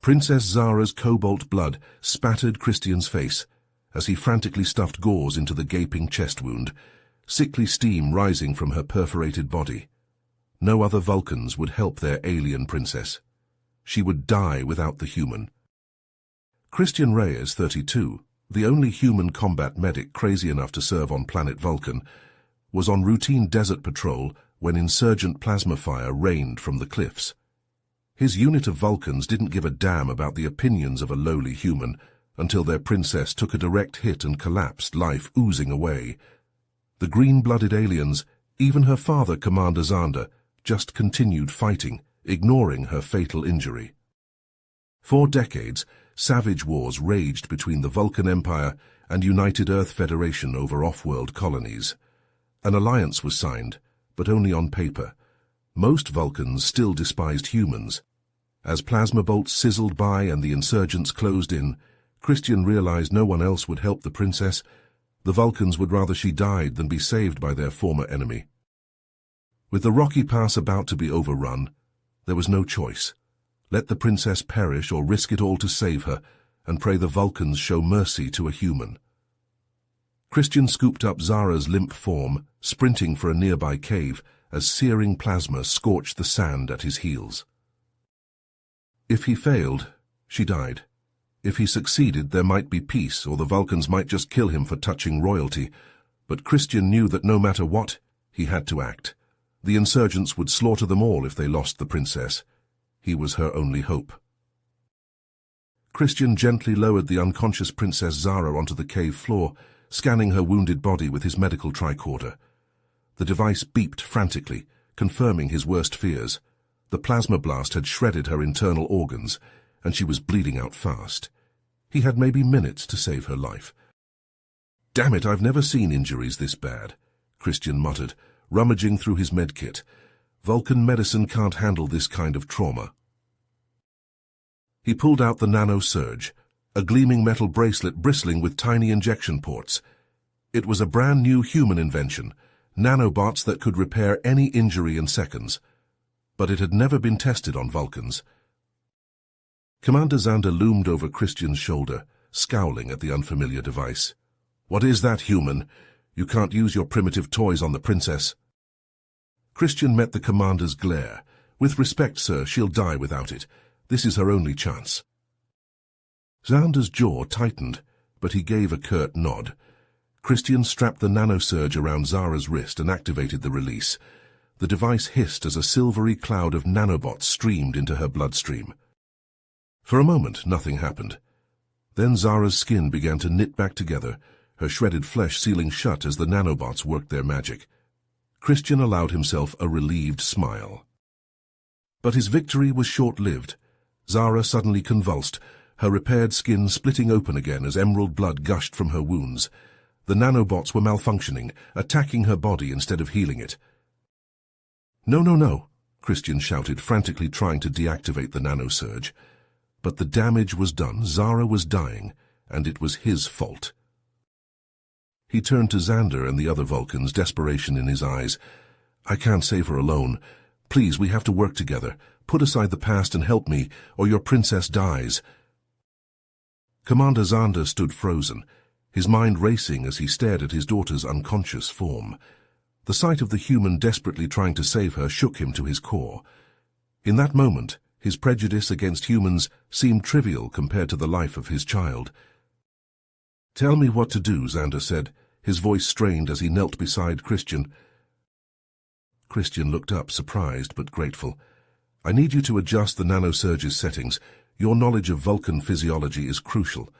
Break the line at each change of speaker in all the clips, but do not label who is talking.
Princess Zara's cobalt blood spattered Christian's face as he frantically stuffed gauze into the gaping chest wound, sickly steam rising from her perforated body. No other Vulcans would help their alien princess. She would die without the human. Christian Reyes, 32, the only human combat medic crazy enough to serve on planet Vulcan, was on routine desert patrol when insurgent plasma fire rained from the cliffs. His unit of Vulcans didn't give a damn about the opinions of a lowly human until their princess took a direct hit and collapsed, life oozing away. The green-blooded aliens, even her father, Commander Xander, just continued fighting, ignoring her fatal injury. For decades, savage wars raged between the Vulcan Empire and United Earth Federation over off-world colonies. An alliance was signed, but only on paper. Most Vulcans still despised humans. As plasma bolts sizzled by and the insurgents closed in, Christian realized no one else would help the princess. The Vulcans would rather she died than be saved by their former enemy. With the rocky pass about to be overrun, there was no choice. Let the princess perish or risk it all to save her, and pray the Vulcans show mercy to a human. Christian scooped up Zara's limp form, sprinting for a nearby cave as searing plasma scorched the sand at his heels. If he failed, she died. If he succeeded, there might be peace, or the Vulcans might just kill him for touching royalty. But Christian knew that no matter what, he had to act. The insurgents would slaughter them all if they lost the princess. He was her only hope. Christian gently lowered the unconscious Princess Zara onto the cave floor, scanning her wounded body with his medical tricorder. The device beeped frantically, confirming his worst fears. The plasma blast had shredded her internal organs, and she was bleeding out fast. He had maybe minutes to save her life. "Damn it, I've never seen injuries this bad," Christian muttered, rummaging through his medkit. "Vulcan medicine can't handle this kind of trauma." He pulled out the nano-surge, a gleaming metal bracelet bristling with tiny injection ports. It was a brand-new human invention, nanobots that could repair any injury in seconds. But it had never been tested on Vulcans. Commander Xander loomed over Christian's shoulder, scowling at the unfamiliar device. "What is that, human? You can't use your primitive toys on the princess." Christian met the commander's glare. "With respect, sir, she'll die without it. This is her only chance." Xander's jaw tightened, but he gave a curt nod. Christian strapped the nanosurge around Zara's wrist and activated the release. The device hissed as a silvery cloud of nanobots streamed into her bloodstream. For a moment, nothing happened. Then Zara's skin began to knit back together, her shredded flesh sealing shut as the nanobots worked their magic. Christian allowed himself a relieved smile. But his victory was short-lived. Zara suddenly convulsed, her repaired skin splitting open again as emerald blood gushed from her wounds. The nanobots were malfunctioning, attacking her body instead of healing it. "No, no, no," Christian shouted, frantically trying to deactivate the nanosurge. But the damage was done. Zara was dying, and it was his fault. He turned to Xander and the other Vulcans, desperation in his eyes. "I can't save her alone. Please, we have to work together. Put aside the past and help me, or your princess dies." Commander Xander stood frozen, his mind racing as he stared at his daughter's unconscious form. The sight of the human desperately trying to save her shook him to his core. In that moment, his prejudice against humans seemed trivial compared to the life of his child. "Tell me what to do," Xander said, his voice strained as he knelt beside Christian. Christian looked up, surprised but grateful. "I need you to adjust the nanosurge's settings. Your knowledge of Vulcan physiology is crucial."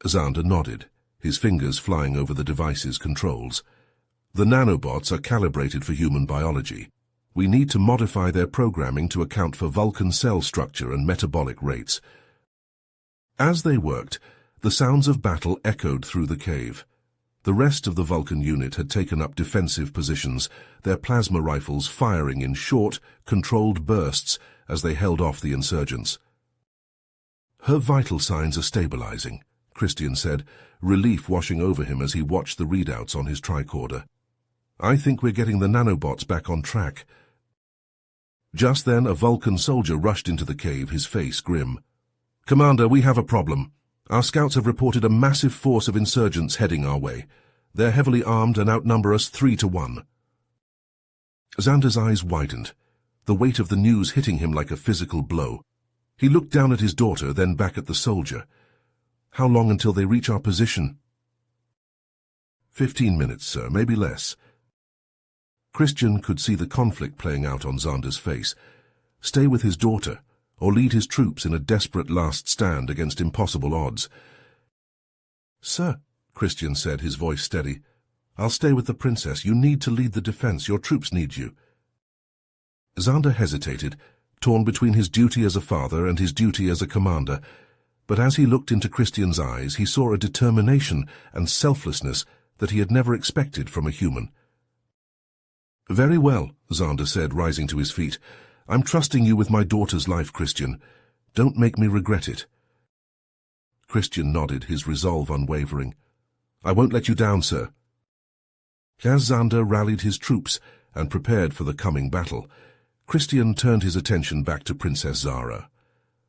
Xander nodded, his fingers flying over the device's controls. "The nanobots are calibrated for human biology. We need to modify their programming to account for Vulcan cell structure and metabolic rates." As they worked, the sounds of battle echoed through the cave. The rest of the Vulcan unit had taken up defensive positions, their plasma rifles firing in short, controlled bursts as they held off the insurgents. "Her vital signs are stabilizing," Christian said, relief washing over him as he watched the readouts on his tricorder. "I think we're getting the nanobots back on track." Just then, a Vulcan soldier rushed into the cave, his face grim. "Commander, we have a problem. Our scouts have reported a massive force of insurgents heading our way. They're heavily armed and outnumber us 3-1. Xander's eyes widened, the weight of the news hitting him like a physical blow. He looked down at his daughter, then back at the soldier. "How long until they reach our position?" 15 minutes, sir, maybe less. Christian could see the conflict playing out on Xander's face. Stay with his daughter, or lead his troops in a desperate last stand against impossible odds. "Sir," Christian said, his voice steady, "I'll stay with the princess. You need to lead the defense. Your troops need you." Xander hesitated, torn between his duty as a father and his duty as a commander. But as he looked into Christian's eyes, he saw a determination and selflessness that he had never expected from a human. "Very well," Xander said, rising to his feet. "I'm trusting you with my daughter's life, Christian. Don't make me regret it." Christian nodded, his resolve unwavering. "I won't let you down, sir." As Xander rallied his troops and prepared for the coming battle, Christian turned his attention back to Princess Zara.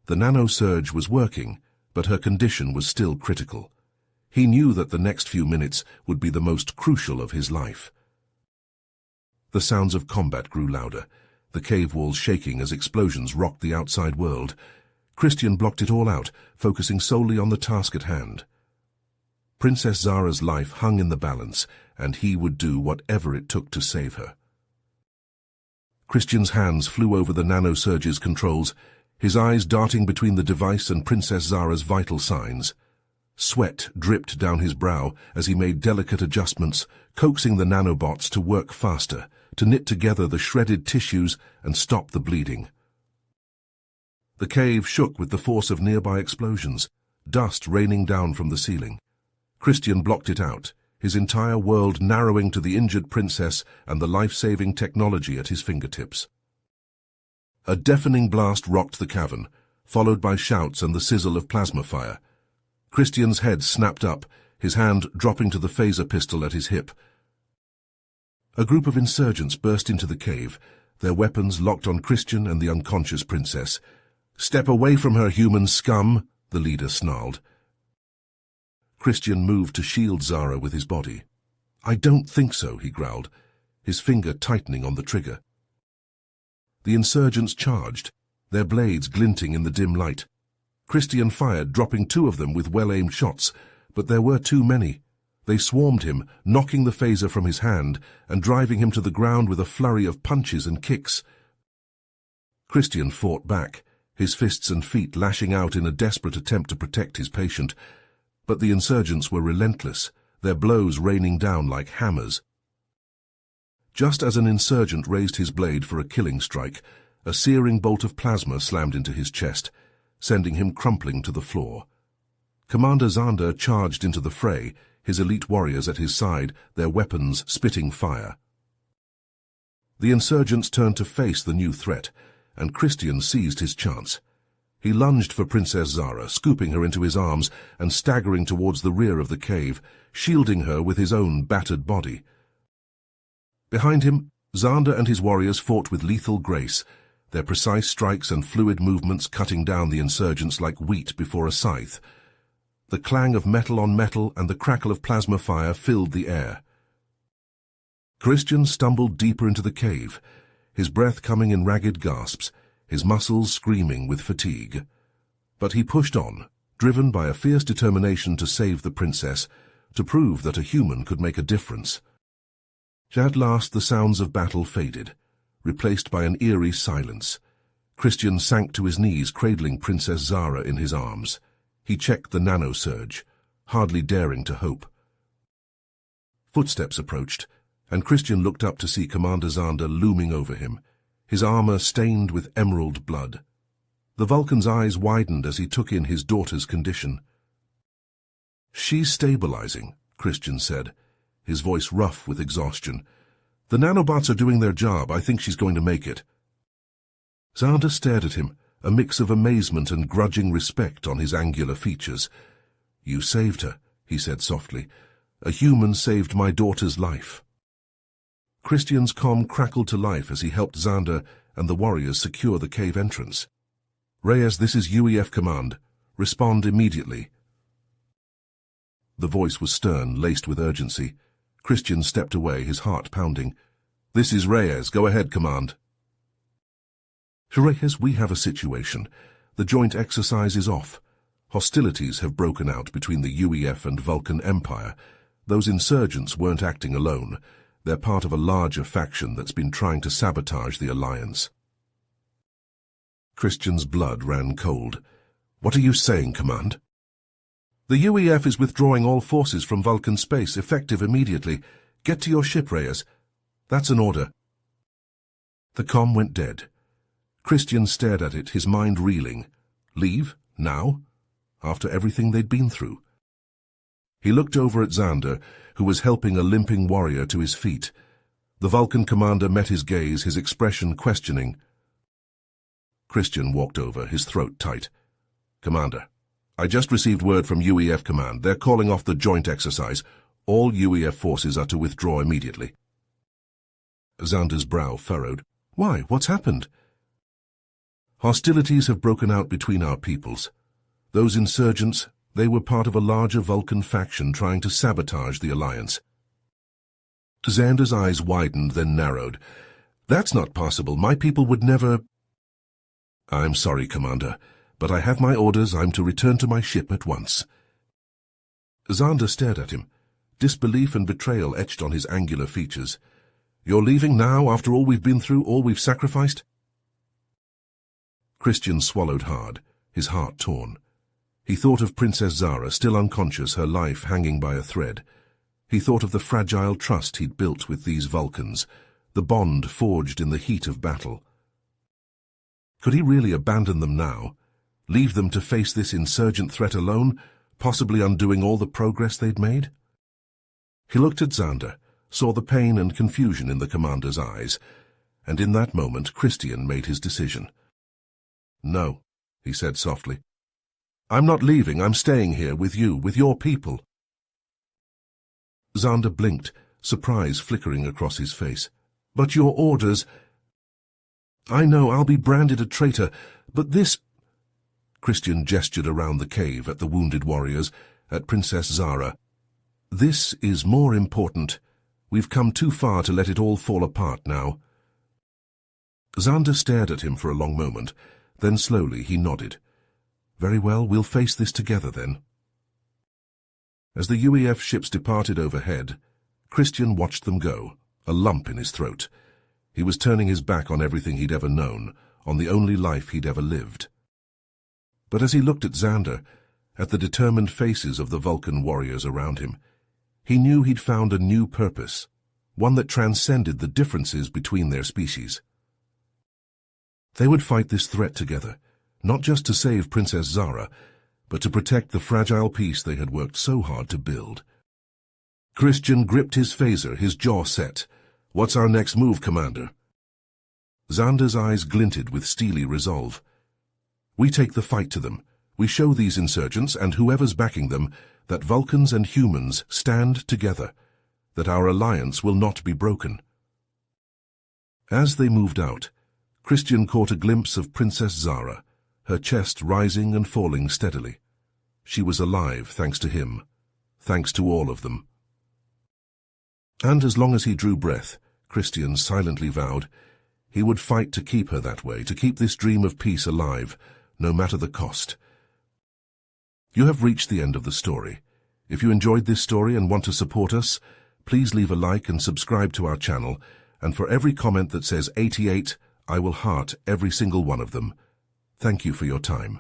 The nanosurge was working, but her condition was still critical. He knew that the next few minutes would be the most crucial of his life. The sounds of combat grew louder, the cave walls shaking as explosions rocked the outside world. Christian blocked it all out, focusing solely on the task at hand. Princess Zara's life hung in the balance, and he would do whatever it took to save her. Christian's hands flew over the nanosurge's controls, his eyes darting between the device and Princess Zara's vital signs. Sweat dripped down his brow as he made delicate adjustments, coaxing the nanobots to work faster, to knit together the shredded tissues and stop the bleeding. The cave shook with the force of nearby explosions, dust raining down from the ceiling. Christian blocked it out, his entire world narrowing to the injured princess and the life-saving technology at his fingertips. A deafening blast rocked the cavern, followed by shouts and the sizzle of plasma fire. Christian's head snapped up, his hand dropping to the phaser pistol at his hip. A group of insurgents burst into the cave, their weapons locked on Christian and the unconscious princess. "Step away from her, human scum," the leader snarled. Christian moved to shield Zara with his body. "I don't think so," he growled, his finger tightening on the trigger. The insurgents charged, their blades glinting in the dim light. Christian fired, dropping 2 of them with well-aimed shots, but there were too many. They swarmed him, knocking the phaser from his hand and driving him to the ground with a flurry of punches and kicks. Christian fought back, his fists and feet lashing out in a desperate attempt to protect his patient. But the insurgents were relentless, their blows raining down like hammers. Just as an insurgent raised his blade for a killing strike, a searing bolt of plasma slammed into his chest, sending him crumpling to the floor. Commander Xander charged into the fray, his elite warriors at his side, their weapons spitting fire. The insurgents turned to face the new threat, and Christian seized his chance. He lunged for Princess Zara, scooping her into his arms and staggering towards the rear of the cave, shielding her with his own battered body. Behind him, Xander and his warriors fought with lethal grace, their precise strikes and fluid movements cutting down the insurgents like wheat before a scythe. The clang of metal on metal and the crackle of plasma fire filled the air. Christian stumbled deeper into the cave, his breath coming in ragged gasps, his muscles screaming with fatigue. But he pushed on, driven by a fierce determination to save the princess, to prove that a human could make a difference. At last the sounds of battle faded, replaced by an eerie silence. Christian sank to his knees, cradling Princess Zara in his arms. He checked the nanosurge, hardly daring to hope. Footsteps approached, and Christian looked up to see Commander Xander looming over him, his armor stained with emerald blood. The Vulcan's eyes widened as he took in his daughter's condition. "She's stabilizing," Christian said, his voice rough with exhaustion. "The nanobots are doing their job. I think she's going to make it." Xander stared at him, a mix of amazement and grudging respect on his angular features. "You saved her," he said softly. "A human saved my daughter's life." Christian's comm crackled to life as he helped Xander and the warriors secure the cave entrance. Reyes, this is UEF command. Respond immediately. The voice was stern, laced with urgency. Christian stepped away, his heart pounding. This is Reyes. Go ahead, command. Reyes, we have a situation. The joint exercise is off. Hostilities have broken out between the UEF and Vulcan Empire. Those insurgents weren't acting alone. They're part of a larger faction that's been trying to sabotage the alliance. Christian's blood ran cold. What are you saying, command? The UEF is withdrawing all forces from Vulcan space, effective immediately. Get to your ship, Reyes. That's an order. The comm went dead. Christian stared at it, his mind reeling. Leave? Now? After everything they'd been through? He looked over at Xander, who was helping a limping warrior to his feet. The Vulcan commander met his gaze, his expression questioning. Christian walked over, his throat tight. Commander, I just received word from UEF command. They're calling off the joint exercise. All UEF forces are to withdraw immediately. Xander's brow furrowed. Why? What's happened? Hostilities have broken out between our peoples. Those insurgents, they were part of a larger Vulcan faction trying to sabotage the alliance. Xander's eyes widened, then narrowed. That's not possible. My people would never... I'm sorry, Commander, but I have my orders. I'm to return to my ship at once. Xander stared at him. Disbelief and betrayal etched on his angular features. You're leaving now, after all we've been through, all we've sacrificed? Christian swallowed hard, his heart torn. He thought of Princess Zara, still unconscious, her life hanging by a thread. He thought of the fragile trust he'd built with these Vulcans, the bond forged in the heat of battle. Could he really abandon them now? Leave them to face this insurgent threat alone, possibly undoing all the progress they'd made? He looked at Xander, saw the pain and confusion in the commander's eyes, and in that moment Christian made his decision. No, he said softly. I'm not leaving. I'm staying here with you, with your people. Xander blinked, surprise flickering across his face. But your orders... I know I'll be branded a traitor, but this... Christian gestured around the cave at the wounded warriors, at Princess Zara. This is more important. We've come too far to let it all fall apart now. Xander stared at him for a long moment, then slowly he nodded. Very well, we'll face this together then. As the UEF ships departed overhead, Christian watched them go, a lump in his throat. He was turning his back on everything he'd ever known, on the only life he'd ever lived. But as he looked at Xander, at the determined faces of the Vulcan warriors around him, he knew he'd found a new purpose, one that transcended the differences between their species. They would fight this threat together, not just to save Princess Zara, but to protect the fragile peace they had worked so hard to build. Christian gripped his phaser, his jaw set. What's our next move, Commander? Xander's eyes glinted with steely resolve. We take the fight to them. We show these insurgents, and whoever's backing them, that Vulcans and humans stand together, that our alliance will not be broken. As they moved out, Christian caught a glimpse of Princess Zara, her chest rising and falling steadily. She was alive thanks to him, thanks to all of them. And as long as he drew breath, Christian silently vowed, he would fight to keep her that way, to keep this dream of peace alive, no matter the cost. You have reached the end of the story. If you enjoyed this story and want to support us, please leave a like and subscribe to our channel, and for every comment that says 88, I will heart every single one of them. Thank you for your time.